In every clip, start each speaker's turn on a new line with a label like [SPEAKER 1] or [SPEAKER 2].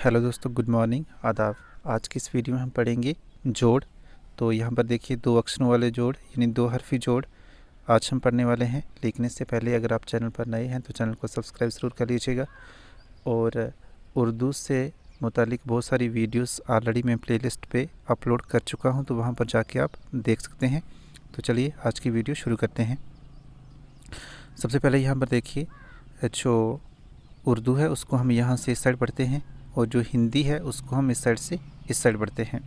[SPEAKER 1] Hello दोस्तों, good morning, आदाब। आज की इस वीडियो में हम पढ़ेंगे जोड़। तो यहाँ पर देखिए दो अक्षरों वाले जोड़ यानी दो हरफी जोड़ आज हम पढ़ने वाले हैं। लेकिन इससे पहले अगर आप चैनल पर नए हैं तो चैनल को सब्सक्राइब ज़रूर कर लीजिएगा। और उर्दू से मुतालिक बहुत सारी वीडियोस ऑलरेडी मैं प्लेलिस्ट पे अपलोड कर चुका हूँ, तो वहाँ पर जाके आप देख सकते हैं। तो चलिए आज की वीडियो शुरू करते हैं। सबसे पहले यहाँ पर देखिए जो उर्दू है उसको हम यहाँ से इस साइड पढ़ते हैं और जो हिंदी है उसको हम इस साइड से इस साइड पढ़ते हैं।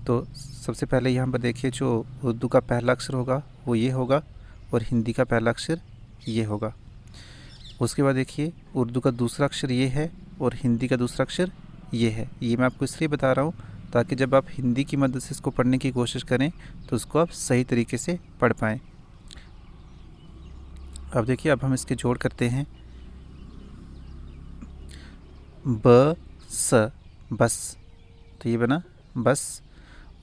[SPEAKER 1] तो सबसे पहले यहाँ पर देखिए जो उर्दू का पहला अक्षर होगा वो ये होगा और हिंदी का पहला अक्षर ये होगा। उसके बाद देखिए उर्दू का दूसरा अक्षर ये है और हिंदी का दूसरा अक्षर ये है। ये मैं आपको इसलिए बता रहा हूँ ताकि जब आप हिंदी की मदद से इसको पढ़ने की कोशिश करें तो उसको आप सही तरीके से पढ़ पाएँ। अब देखिए अब हम इसके जोड़ करते हैं। ब स बस, तो ये बना बस।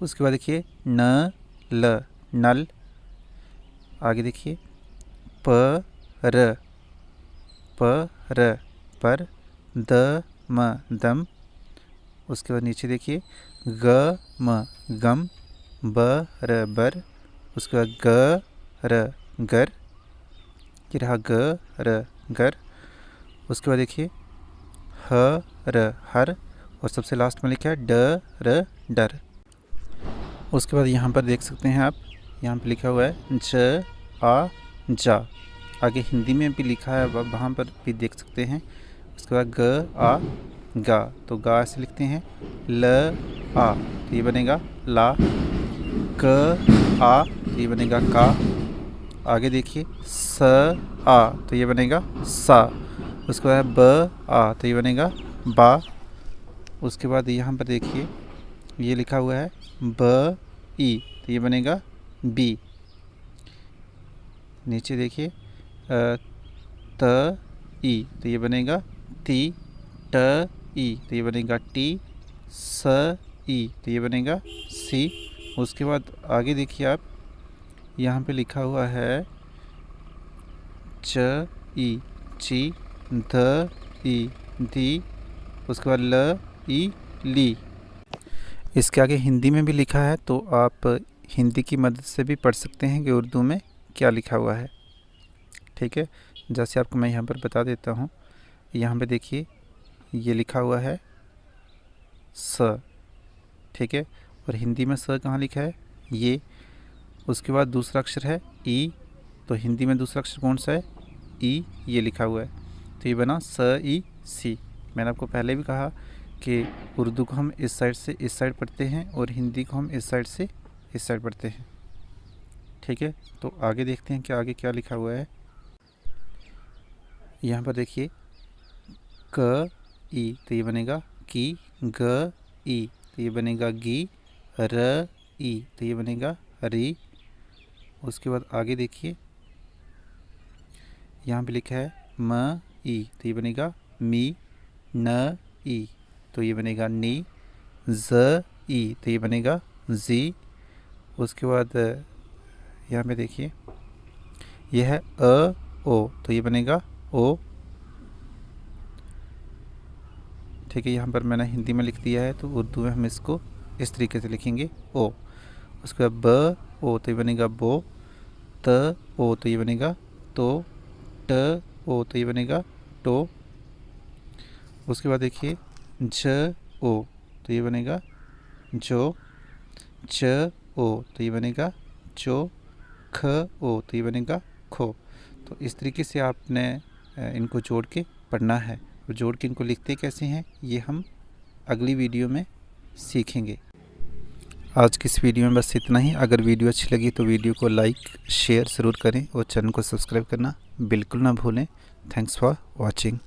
[SPEAKER 1] उसके बाद देखिए न ल नल। आगे देखिए प र पर, द म दम। उसके बाद नीचे देखिए ग म गम, ब र बर। उसके बाद ग र गर, ये रहा ग र गर। उसके बाद देखिए ह र हर और सबसे लास्ट में लिखा है ड र डर। उसके बाद यहाँ पर देख सकते हैं आप, यहाँ पर लिखा हुआ है ज आ जा। आगे हिंदी में भी लिखा है, वहाँ पर भी देख सकते हैं। उसके बाद ग आ गा, तो गा ऐसे लिखते हैं। ल आ, तो ये बनेगा ला। क आ, तो ये बनेगा का। आगे देखिए स आ, तो ये बनेगा सा। उसके बाद ब आ, तो ये बनेगा बा। उसके बाद यहाँ पर देखिए ये लिखा हुआ है ब ई, तो ये बनेगा बी। नीचे देखिए त ई, तो ये बनेगा ती। ट ई, तो ये बनेगा टी। स ई, तो ये बनेगा सी। उसके बाद आगे देखिए आप, यहाँ पे लिखा हुआ है च ई ची, ध ई दी। उसके बाद ल ई ली। इसके आगे हिंदी में भी लिखा है, तो आप हिंदी की मदद से भी पढ़ सकते हैं कि उर्दू में क्या लिखा हुआ है। ठीक है, जैसे आपको मैं यहाँ पर बता देता हूँ। यहाँ पे देखिए ये लिखा हुआ है स, ठीक है, और हिंदी में स कहाँ लिखा है ये। उसके बाद दूसरा अक्षर है ई, तो हिंदी में दूसरा अक्षर कौन सा है ई, ये लिखा हुआ है। तो ये बना स ई सी। मैंने आपको पहले भी कहा कि उर्दू को हम इस साइड से इस साइड पढ़ते हैं और हिंदी को हम इस साइड से इस साइड पढ़ते हैं। ठीक है, तो आगे देखते हैं कि आगे क्या लिखा हुआ है। यहाँ पर देखिए क ई, तो ये बनेगा की। ग ई, तो ये बनेगा गी। र ई, तो ये बनेगा री। उसके बाद आगे देखिए यहाँ पे लिखा है म ई, तो ये बनेगा मी। न ई, तो ये बनेगा नी। ज ई, तो ये बनेगा जी। उसके बाद यहाँ पे देखिए यह है अ ओ, तो ये बनेगा ओ। ठीक है, यहाँ पर मैंने हिंदी में लिख दिया है, तो उर्दू में हम इसको इस तरीके से लिखेंगे ओ। उसके बाद ब ओ, तो ये बनेगा बो। त ओ, तो ये बनेगा तो। ट ओ, तो ये बनेगा टो। उसके बाद देखिए ज ओ, तो ये बनेगा जो। च ओ, तो ये बनेगा जो। ख ओ, तो ये बनेगा खो। तो इस तरीके से आपने इनको जोड़ के पढ़ना है। और जोड़ के इनको लिखते कैसे हैं ये हम अगली वीडियो में सीखेंगे। आज की इस वीडियो में बस इतना ही। अगर वीडियो अच्छी लगी तो वीडियो को लाइक शेयर ज़रूर करें और चैनल को सब्सक्राइब करना बिल्कुल ना भूलें। Thanks for watching.